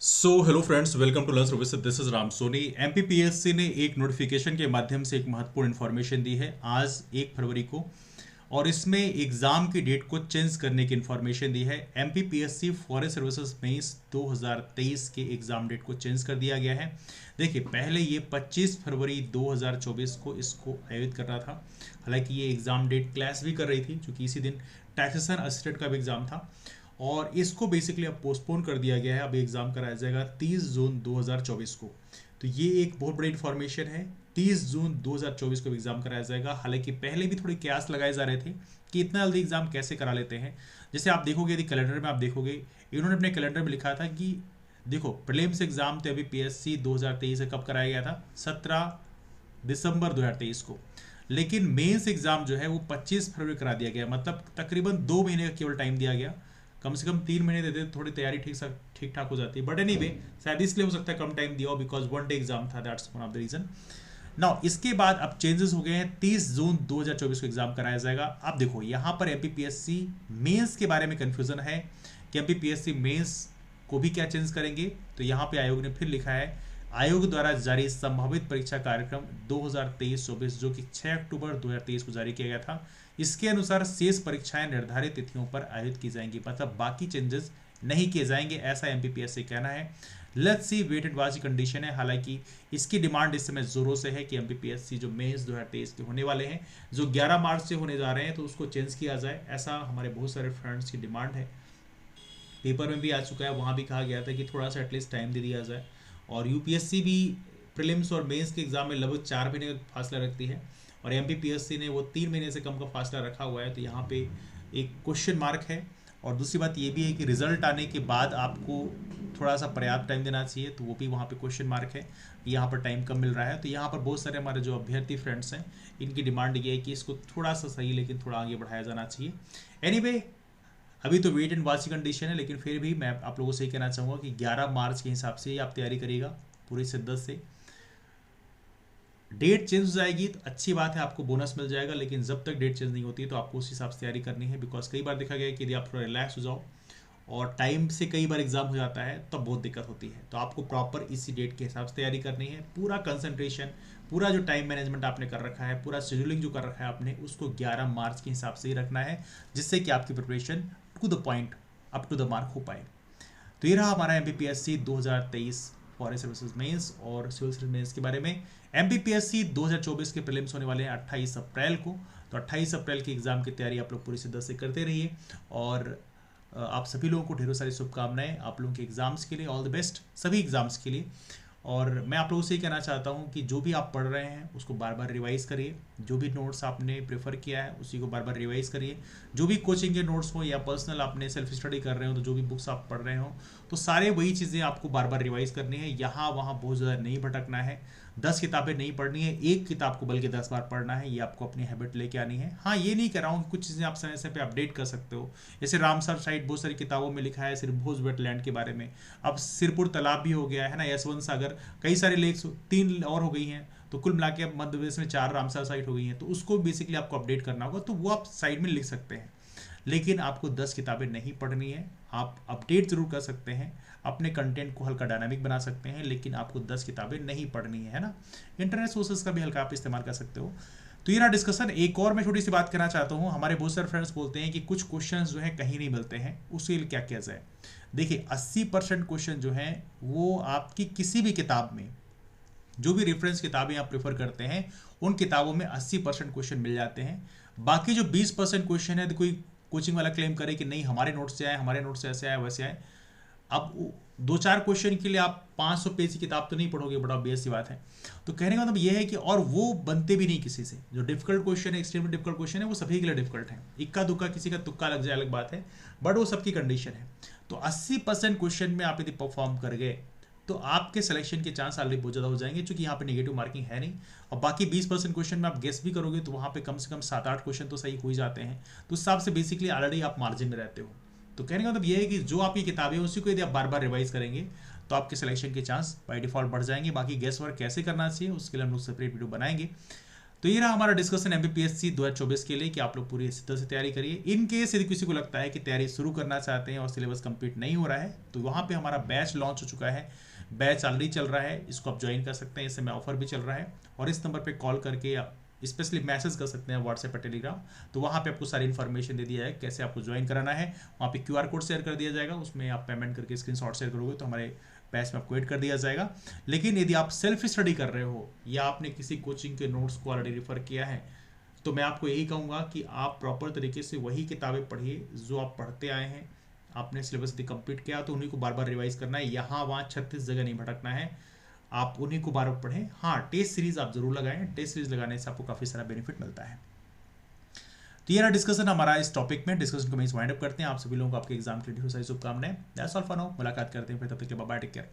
So hello friends, welcome to learn service. This is Ram Soni. MPPSC ने एक notification के माध्यम से एक महत्वपूर्ण इन्फॉर्मेशन दी है आज 1 फरवरी को, और इसमें एग्ज़ाम की डेट को चेंज करने की इन्फॉर्मेशन दी है। एमपीपीएससी फॉरेस्ट सर्विसेज मेंस 2023 के एग्ज़ाम डेट को चेंज कर दिया गया है। देखिए, पहले ये 25 फरवरी 2024 को इसको आयोजित कर रहा था। हालांकि ये एग्ज़ाम डेट क्लैश भी कर रही थी, क्योंकि इसी दिन टैक्सेशन असिस्टेंट का भी एग्ज़ाम था, और इसको बेसिकली अब पोस्टपोन कर दिया गया है। अब एग्ज़ाम कराया जाएगा 30 जून 2024 को। तो ये एक बहुत बड़ी इन्फॉर्मेशन है। 30 जून 2024 को एग्ज़ाम कराया जाएगा। हालांकि पहले भी थोड़े कयास लगाए जा रहे थे कि इतना जल्दी एग्ज़ाम कैसे करा लेते हैं। जैसे आप देखोगे, यदि कैलेंडर में आप देखोगे, इन्होंने अपने कैलेंडर में लिखा था कि देखो, प्रीलिम्स एग्ज़ाम तो अभी पीएससी 2023 से कब कराया गया था, 17 दिसंबर 2023 को। लेकिन मेंस एग्ज़ाम जो है वो 25 फरवरी करा दिया गया। मतलब तकरीबन 2 महीने का केवल टाइम दिया गया। कम से कम 3 महीने देते तो थोड़ी तैयारी ठीक ठाक हो जाती है। बट एनीवे, शायद इसलिए हो सकता है कम टाइम दिया हो, बिकॉज 1 डे एग्जाम था। That's one of the reason. Now इसके बाद अब चेंजेस हो गए हैं। 30 जून 2024 को एग्जाम कराया जाएगा। अब देखो, यहाँ पर एमपीपीएससी मेंस के बारे में कंफ्यूजन है कि एमपीपीएससी मेंस को भी क्या चेंज करेंगे। तो यहाँ पे आयोग ने फिर लिखा है, आयोग द्वारा जारी संभावित परीक्षा कार्यक्रम 2023-24 जो कि 6 अक्टूबर 2023 को जारी किया गया था, इसके अनुसार शेष परीक्षाएं निर्धारित तिथियों पर आयोजित की जाएंगी। मतलब बाकी चेंजेस नहीं किए जाएंगे, ऐसा एमपीपीएससी कहना है। Let's see, wait and watch की कंडीशन है। हालांकि इसकी डिमांड इस समय जोरों से है कि एमपीपीएससी जो मेंस 2023 के होने वाले हैं, जो 11 मार्च से होने जा रहे हैं, तो उसको चेंज किया जाए। ऐसा हमारे बहुत सारे फ्रेंड्स की डिमांड है। पेपर में भी आ चुका है, वहाँ भी कहा गया था कि थोड़ा सा एटलीस्ट टाइम दे दिया जाए। और यूपीएससी भी प्रीलिम्स और मेंस के एग्जाम में लगभग 4 महीने का फासला रखती है, और एमपीपीएससी ने वो 3 महीने से कम का फासला रखा हुआ है। तो यहाँ पे एक क्वेश्चन मार्क है। और दूसरी बात ये भी है कि रिजल्ट आने के बाद आपको थोड़ा सा पर्याप्त टाइम देना चाहिए, तो वो भी वहाँ पे क्वेश्चन मार्क है। यहाँ पर टाइम कम मिल रहा है। तो यहाँ पर बहुत सारे हमारे जो अभ्यर्थी फ्रेंड्स हैं, इनकी डिमांड ये है कि इसको थोड़ा सा सही लेकिन थोड़ा आगे बढ़ाया जाना चाहिए। एनीवे, अभी तो वेट एंड वॉच की कंडीशन है, लेकिन फिर भी मैं आप लोगों से कहना चाहूँगा कि 11 मार्च के हिसाब से ही आप तैयारी करिएगा पूरी शिद्दत से। डेट चेंज हो जाएगी तो अच्छी बात है, आपको बोनस मिल जाएगा। लेकिन जब तक डेट चेंज नहीं होती तो आपको उस हिसाब से तैयारी करनी है। बिकॉज कई बार देखा गया है कि यदि आप थोड़ा रिलैक्स हो जाओ और टाइम से कई बार एग्जाम हो जाता है, तब तो बहुत दिक्कत होती है। तो आपको प्रॉपर इसी डेट के हिसाब से तैयारी करनी है। पूरा कंसंट्रेशन, पूरा जो टाइम मैनेजमेंट आपने कर रखा है, पूरा शेड्यूलिंग जो कर रखा है आपने, उसको 11 मार्च के हिसाब से ही रखना है, जिससे कि आपकी preparation to the point, up to the mark हो पाए। तो ये रहा हमारा एमपीपीएससी 2023 फॉरेस्ट सर्विसेज मेंस और सिविल सर्विस मेंस के बारे में। एमपीपीएससी 2024 के प्रीलिम्स होने वाले हैं 28 अप्रैल को। तो 28 अप्रैल की एग्जाम की तैयारी आप लोग पूरी शिद्दत से करते रहिए। और आप सभी लोगों को ढेरों सारी शुभकामनाएं आप लोगों के एग्जाम्स के लिए। ऑल द बेस्ट सभी एग्जाम्स के लिए। और मैं आप लोगों से ये कहना चाहता हूँ कि जो भी आप पढ़ रहे हैं उसको बार बार रिवाइज़ करिए। जो भी नोट्स आपने प्रेफर किया है उसी को बार बार रिवाइज़ करिए। जो भी कोचिंग के नोट्स हो या पर्सनल आपने सेल्फ स्टडी कर रहे हो, तो जो भी बुक्स आप पढ़ रहे हो, तो सारे वही चीज़ें आपको बार बार रिवाइज़ करनी है। यहाँ वहाँ बहुत ज़्यादा नहीं भटकना है। 10 किताबें नहीं पढ़नी है, एक किताब को बल्कि 10 बार पढ़ना है। ये आपको अपनी हैबिट लेके आनी है। हाँ, ये नहीं कर रहा हूँ, कुछ चीज़ें आप समय समय पे अपडेट कर सकते हो। जैसे रामसर साइड बहुत सारी किताबों में लिखा है सिर्फ भोज वेटलैंड के बारे में। अब सिरपुर तालाब भी हो गया है ना, यशवंत सागर, कई सारे लेक्स 3 और हो गई हैं। तो कुल मिला के अब मध्य प्रदेश में 4 रामसर साइट हो गई हैं। तो उसको बेसिकली आपको अपडेट करना होगा, तो वो आप साइड में लिख सकते हैं। लेकिन आपको 10 किताबें नहीं पढ़नी है। आप अपडेट जरूर कर सकते हैं, अपने कंटेंट को हल्का डायनामिक बना सकते हैं, लेकिन आपको 10 किताबें नहीं पढ़नी है ना। इंटरनेट सोर्सेज का भी हल्का आप इस्तेमाल कर सकते हो। तो ये ना डिस्कशन। एक और मैं छोटी सी बात करना चाहता हूँ। हमारे बहुत सारे फ्रेंड्स बोलते हैं कि कुछ क्वेश्चंस जो हैं कहीं नहीं मिलते हैं, उसके लिए क्या किया जाए। देखिए, 80% क्वेश्चन जो हैं वो आपकी किसी भी किताब में, जो भी रेफरेंस किताबें आप प्रेफर करते हैं, उन किताबों में 80% क्वेश्चन मिल जाते हैं। बाकी जो 20% क्वेश्चन है, तो कोई कोचिंग वाला क्लेम करे कि नहीं हमारे नोट से आए, हमारे नोट से ऐसे आए वैसे आए। अब 2-4 क्वेश्चन के लिए आप 500 पेज की किताब तो नहीं पढ़ोगे, बड़ा ऑब्वियस सी बात है। तो कहने का मतलब ये है कि, और वो बनते भी नहीं किसी से। जो डिफिकल्ट क्वेश्चन है, एक्सट्रीमली डिफिकल्ट क्वेश्चन है, वो सभी के लिए डिफिकल्ट है। इक्का दुक्का किसी का तुक्का लग जाए अलग बात है, बट वो सबकी कंडीशन है। तो 80% क्वेश्चन में आप यदि परफॉर्म कर गए तो आपके सिलेक्शन के चांस ऑलरेडी बहुत ज़्यादा हो जाएंगे, क्योंकि यहाँ पे नेगेटिव मार्किंग है नहीं। और बाकी 20% क्वेश्चन में आप गेस भी करोगे तो वहाँ पे कम से कम 7-8 क्वेश्चन तो सही हो ही जाते हैं। तो उस हिसाब से बेसिकली ऑलरेडी आप मार्जिन में रहते हो। तो कहने का मतलब ये है कि जो आपकी किताबें उसी को यदि आप बार बार रिवाइज करेंगे तो आपके सिलेक्शन के चांस बाय डिफॉल्ट बढ़ जाएंगे। बाकी गेस वर्क कैसे करना चाहिए उसके लिए हम लोग सेपरेट वीडियो बनाएंगे। तो ये रहा हमारा डिस्कशन एमपीपीएससी 2024 के लिए कि आप लोग पूरी तरह से तैयारी करिए। इन केस यदि किसी को लगता है कि तैयारी शुरू करना चाहते हैं और सिलेबस कंप्लीट नहीं हो रहा है तो वहाँ पे हमारा बैच लॉन्च हो चुका है, बैच ऑलरेडी चल रहा है, इसको आप ज्वाइन कर सकते हैं। इस समय ऑफर भी चल रहा है और इस नंबर पर कॉल करके या स्पेशली मैसेज कर सकते हैं व्हाट्सएप पर, टेलीग्राम। तो वहाँ पे आपको सारी इन्फॉर्मेशन दे दिया है कैसे आपको ज्वाइन कराना है। वहाँ पे क्यूआर कोड शेयर कर दिया जाएगा, उसमें आप पेमेंट करके स्क्रीनशॉट शेयर करोगे तो हमारे बैच में आपको ऐड कर दिया जाएगा। लेकिन यदि आप सेल्फ स्टडी कर रहे हो या आपने किसी कोचिंग के नोट्स को ऑलरेडी रेफर किया है तो मैं आपको यही कहूँगा कि आप प्रॉपर तरीके से वही किताबें पढ़िए जो आप पढ़ते आए हैं। आपने सिलेबस यदि कंप्लीट किया तो उन्हीं को बार बार रिवाइज करना है, यहाँ वहाँ 36 जगह नहीं भटकना है, आप उन्हीं को बार बार पढ़ें। हाँ, टेस्ट सीरीज आप जरूर लगाएं, टेस्ट सीरीज लगाने से आपको काफ़ी सारा बेनिफिट मिलता है। तो ये रहा डिस्कशन हमारा इस टॉपिक में। डिस्कशन को मैं वाइंड अप करते हैं। आप सभी लोगों को आपके एग्जाम के लिए ढेर सारी शुभकामनाएं। That's all for now. मुलाकात करते हैं फिर, तब तक के लिए बाय बाय, टेक केयर।